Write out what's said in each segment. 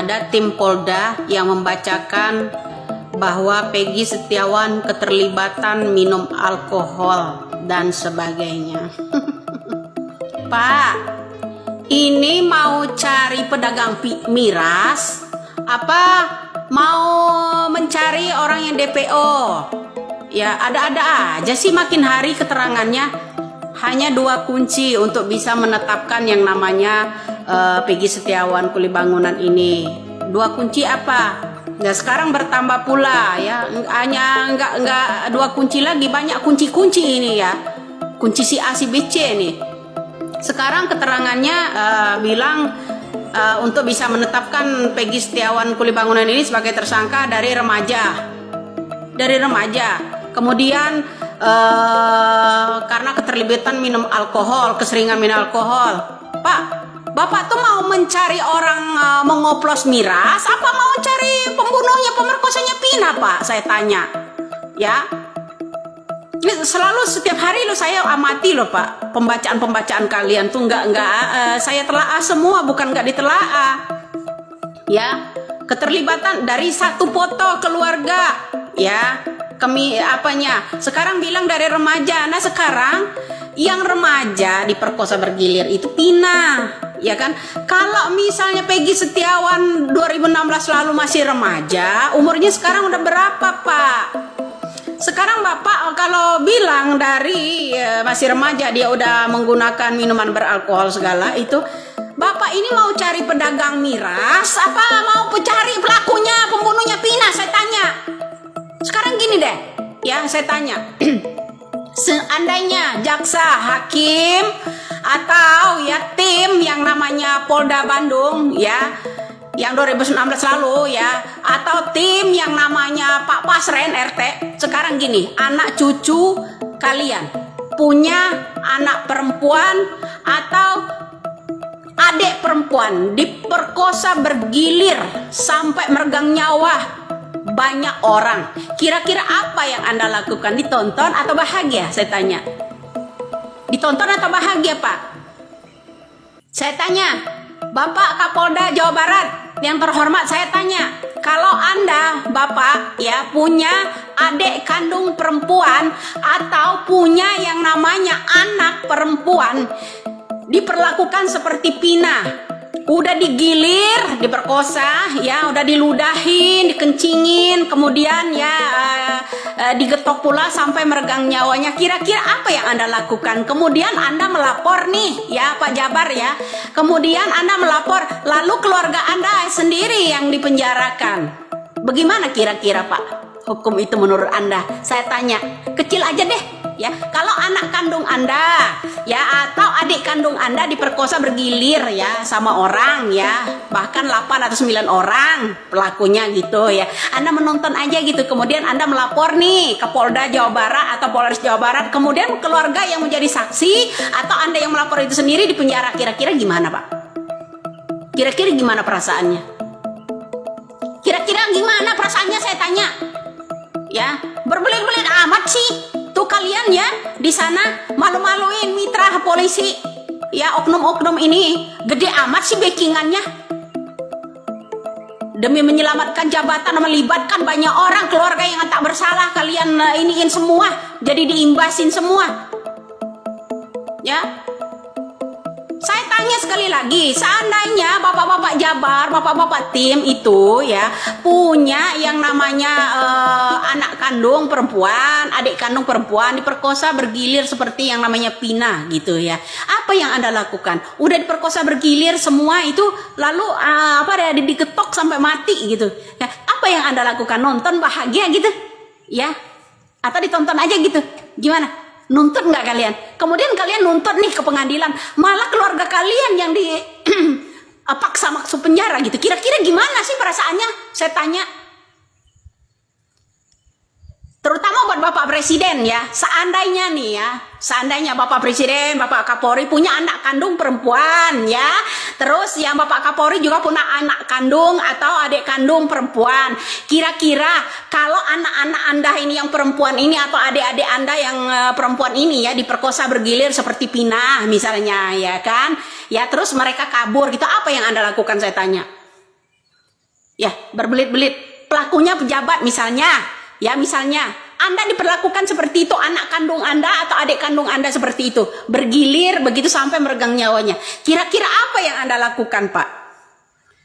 ada tim Polda yang membacakan bahwa Peggy Setiawan keterlibatan minum alkohol dan sebagainya. Pak, ini mau cari pedagang miras apa mau mencari orang yang DPO? Ya ada-ada aja sih makin hari keterangannya. Hanya 2 kunci untuk bisa menetapkan yang namanya Peggy Setiawan kuli bangunan ini. 2 kunci apa? Nah sekarang bertambah pula ya, hanya enggak 2 kunci lagi, banyak kunci-kunci ini ya, kunci si A si B C nih. Sekarang keterangannya bilang untuk bisa menetapkan Peggy Setiawan kuli bangunan ini sebagai tersangka dari remaja. Kemudian karena keterlibatan minum alkohol, keseringan minum alkohol. Pak, Bapak tuh mau mencari orang mengoplos miras apa mau cari pembunuhnya, pemerkosanya Pina, Pak? Saya tanya. Ya. Ini selalu setiap hari lo saya amati loh, Pak. Pembacaan kalian tuh enggak saya telaah semua, bukan enggak ditelaah. Ya. Keterlibatan dari 1 foto keluarga, ya. Sekarang bilang dari remaja. Nah sekarang yang remaja diperkosa bergilir itu Pina, ya kan? Kalau misalnya Peggy Setiawan 2016 lalu masih remaja, umurnya sekarang udah berapa, Pak? Sekarang Bapak kalau bilang dari masih remaja dia udah menggunakan minuman beralkohol segala itu, Bapak ini mau cari pedagang miras apa mau cari pelakunya, pembunuhnya Pina? Saya tanya. Sekarang gini deh, ya saya tanya. Seandainya jaksa, hakim, atau ya tim yang namanya Polda Bandung ya, yang 2016 lalu ya, atau tim yang namanya Pak Pasren RT, sekarang gini, anak cucu kalian punya anak perempuan atau adik perempuan diperkosa bergilir sampai meregang nyawa banyak orang, kira-kira apa yang Anda lakukan? Ditonton atau bahagia? Saya tanya. Ditonton atau bahagia, Pak? Saya tanya. Bapak Kapolda Jawa Barat yang terhormat, saya tanya, kalau Anda, Bapak, ya punya adik kandung perempuan atau punya yang namanya anak perempuan diperlakukan seperti Pina, udah digilir, diperkosa, ya, udah diludahin, dikencingin, kemudian ya digetok pula sampai meregang nyawanya. Kira-kira apa yang Anda lakukan? Kemudian Anda melapor nih, ya Pak Jabar ya. Kemudian Anda melapor, lalu keluarga Anda sendiri yang dipenjarakan. Bagaimana kira-kira Pak hukum itu menurut Anda? Saya tanya, kecil aja deh. Ya, kalau anak kandung Anda ya atau adik kandung Anda diperkosa bergilir ya sama orang ya, bahkan 8 atau 9 orang pelakunya gitu ya. Anda menonton aja gitu, kemudian Anda melapor nih ke Polda Jawa Barat atau Polres Jawa Barat, kemudian keluarga yang menjadi saksi atau Anda yang melapor itu sendiri di penjara, kira-kira gimana, Pak? Kira-kira gimana perasaannya? Kira-kira gimana perasaannya, saya tanya. Ya, berbelit-belit amat sih. Tuh kalian ya di sana malu-maluin mitra polisi. Ya, oknum-oknum ini gede amat sih backingannya. Demi menyelamatkan jabatan, melibatkan banyak orang, keluarga yang tak bersalah kalian iniin semua, jadi diimbasin semua. Ya. Saya tanya sekali lagi, seandainya bapak-bapak Jabar, bapak-bapak tim itu ya punya yang namanya anak kandung perempuan, adik kandung perempuan diperkosa bergilir seperti yang namanya Pina gitu ya. Apa yang Anda lakukan? Udah diperkosa bergilir semua itu, lalu digetok sampai mati gitu. Ya, apa yang Anda lakukan? Nonton bahagia gitu? Ya? Atau ditonton aja gitu? Gimana? Nuntut nggak kalian? Kemudian kalian nuntut nih ke pengadilan, malah keluarga kalian yang dipaksa masuk penjara gitu. Kira-kira gimana sih perasaannya? Saya tanya. Terutama buat Bapak Presiden ya, seandainya nih ya, seandainya Bapak Presiden, Bapak Kapolri punya anak kandung perempuan ya, terus yang Bapak Kapolri juga punya anak kandung atau adik kandung perempuan, kira-kira kalau anak-anak Anda ini yang perempuan ini atau adik-adik Anda yang perempuan ini ya diperkosa bergilir seperti Pina misalnya ya kan, ya terus mereka kabur gitu, apa yang Anda lakukan, saya tanya. Ya, berbelit-belit. Pelakunya pejabat misalnya, ya misalnya Anda diperlakukan seperti itu, anak kandung Anda atau adik kandung Anda seperti itu, bergilir begitu sampai meregang nyawanya. Kira-kira apa yang Anda lakukan, Pak?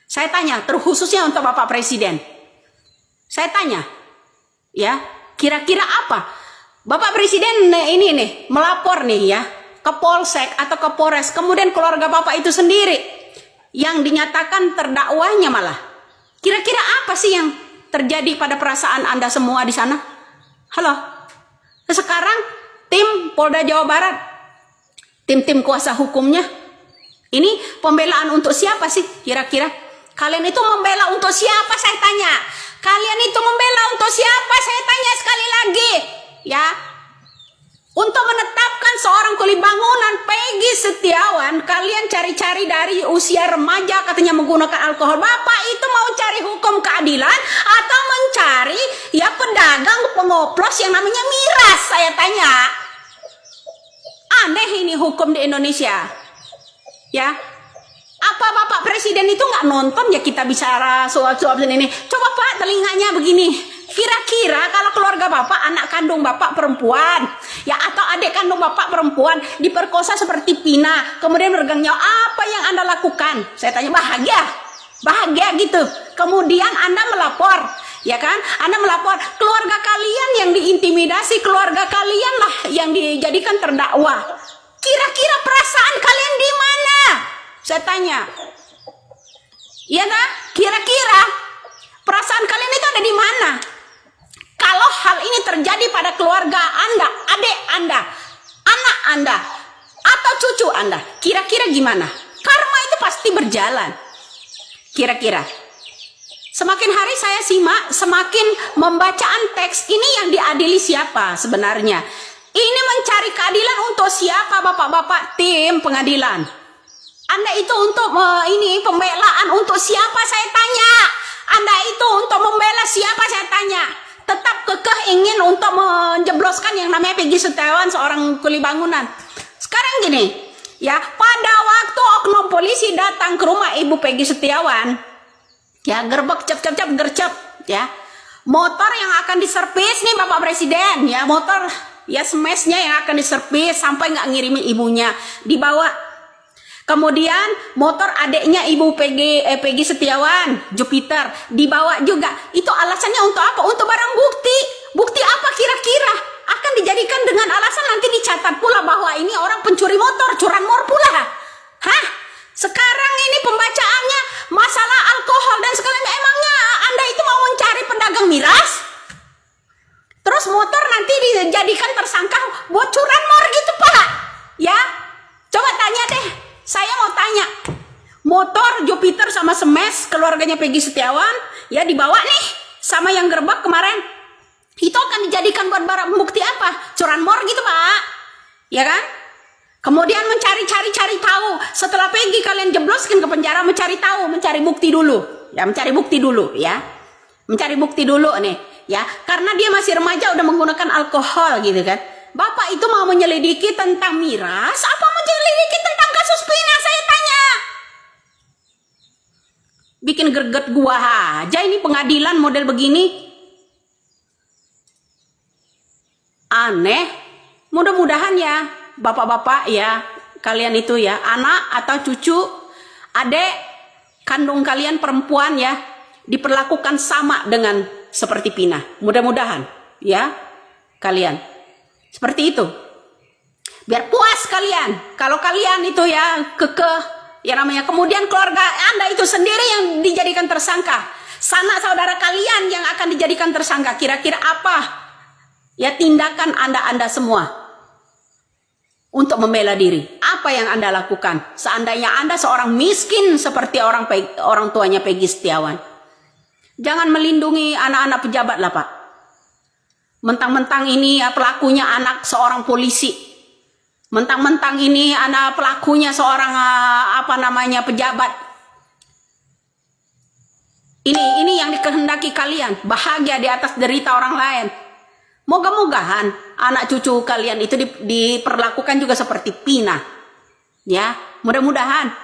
Saya tanya, terkhususnya untuk Bapak Presiden. Saya tanya, ya, kira-kira apa? Bapak Presiden ini nih, melapor nih ya, ke Polsek atau ke Polres, kemudian keluarga Bapak itu sendiri yang dinyatakan terdakwanya malah. Kira-kira apa sih yang terjadi pada perasaan Anda semua di sana? Halo. Sekarang tim Polda Jawa Barat, tim-tim kuasa hukumnya, ini pembelaan untuk siapa sih kira-kira? Kalian itu membela untuk siapa, saya tanya? Kalian itu membela untuk siapa, saya tanya sekali lagi. Ya, untuk menetapkan seorang kuli bangunan Peggy Setiawan, kalian cari-cari dari usia remaja katanya menggunakan alkohol. Bapak itu mau cari hukum keadilan atau mencari ya pedagang pengoplos yang namanya miras, saya tanya. Aneh ini hukum di Indonesia. Ya, apa Bapak Presiden itu nggak nonton ya kita bicara soal-soal ini? Coba Pak telinganya begini. Kira-kira kalau keluarga Bapak, anak kandung Bapak perempuan, ya atau adik kandung Bapak perempuan diperkosa seperti Pina, kemudian meregang nyawa, apa yang Anda lakukan? Saya tanya, bahagia gitu. Kemudian Anda melapor, ya kan? Anda melapor, keluarga kalian yang diintimidasi, keluarga kalian lah yang dijadikan terdakwa. Kira-kira perasaan kalian di mana? Saya tanya. Iya nah, kira-kira perasaan kalian itu ada di mana? Kalau hal ini terjadi pada keluarga Anda, adik Anda, anak Anda, atau cucu Anda, kira-kira gimana? Karma itu pasti berjalan. Kira-kira. Semakin hari saya simak, semakin membacaan teks ini yang diadili siapa sebenarnya? Ini mencari keadilan untuk siapa, bapak-bapak tim pengadilan? Anda itu untuk ini pembelaan untuk siapa, saya tanya? Anda itu untuk membela siapa, saya tanya? Tetap kekeh ingin untuk menjebloskan yang namanya Peggy Setiawan, seorang kuli bangunan. Sekarang gini, ya, pada waktu oknum polisi datang ke rumah Ibu Peggy Setiawan, ya, gerbek cep-cep gercep, ya, motor yang akan diservis nih Bapak Presiden, ya, motor ya smashnya yang akan diservis sampai nggak ngirimin ibunya, dibawa. Kemudian motor adiknya Ibu Peggy Setiawan, Jupiter, dibawa juga. Itu alasannya untuk apa? Untuk barang bukti. Bukti apa kira-kira? Akan dijadikan dengan alasan nanti dicatat pula bahwa ini orang pencuri motor, curanmor pula. Hah? Sekarang ini pembacaannya masalah alkohol dan sekalian, emangnya Anda itu mau mencari pedagang miras? Terus motor nanti dijadikan tersangka buat curanmor gitu, Pak? Ya? Coba tanya deh. Saya mau tanya, motor Jupiter sama Smash keluarganya Peggy Setiawan ya dibawa nih sama yang gerbek kemarin, itu akan dijadikan buat barang bukti apa? Curanmor gitu Pak, ya kan? Kemudian mencari tahu, setelah Peggy kalian jebloskan ke penjara, mencari tahu, mencari bukti dulu ya, mencari bukti dulu ya, mencari bukti dulu nih ya, karena dia masih remaja udah menggunakan alkohol gitu kan. Bapak itu mau menyelidiki tentang miras apa menyelidiki tentang kasus Pina, saya tanya? Bikin greget gua aja ini pengadilan model begini. Aneh. Mudah-mudahan ya bapak-bapak ya, kalian itu ya, anak atau cucu, adik kandung kalian perempuan ya, diperlakukan sama dengan seperti Pina. Mudah-mudahan ya kalian seperti itu. Biar puas kalian. Kalau kalian itu ya kekeh, ya namanya, kemudian keluarga Anda itu sendiri yang dijadikan tersangka. Sanak saudara kalian yang akan dijadikan tersangka. Kira-kira apa ya tindakan Anda semua untuk membela diri? Apa yang Anda lakukan? Seandainya Anda seorang miskin seperti orang tuanya Peggy Setiawan. Jangan melindungi anak-anak pejabat lah Pak. Mentang-mentang ini ya pelakunya anak seorang polisi, mentang-mentang ini anak pelakunya seorang pejabat. Ini yang dikehendaki kalian, bahagia di atas derita orang lain. Moga-mogahan anak cucu kalian itu diperlakukan juga seperti Pina, ya. Mudah-mudahan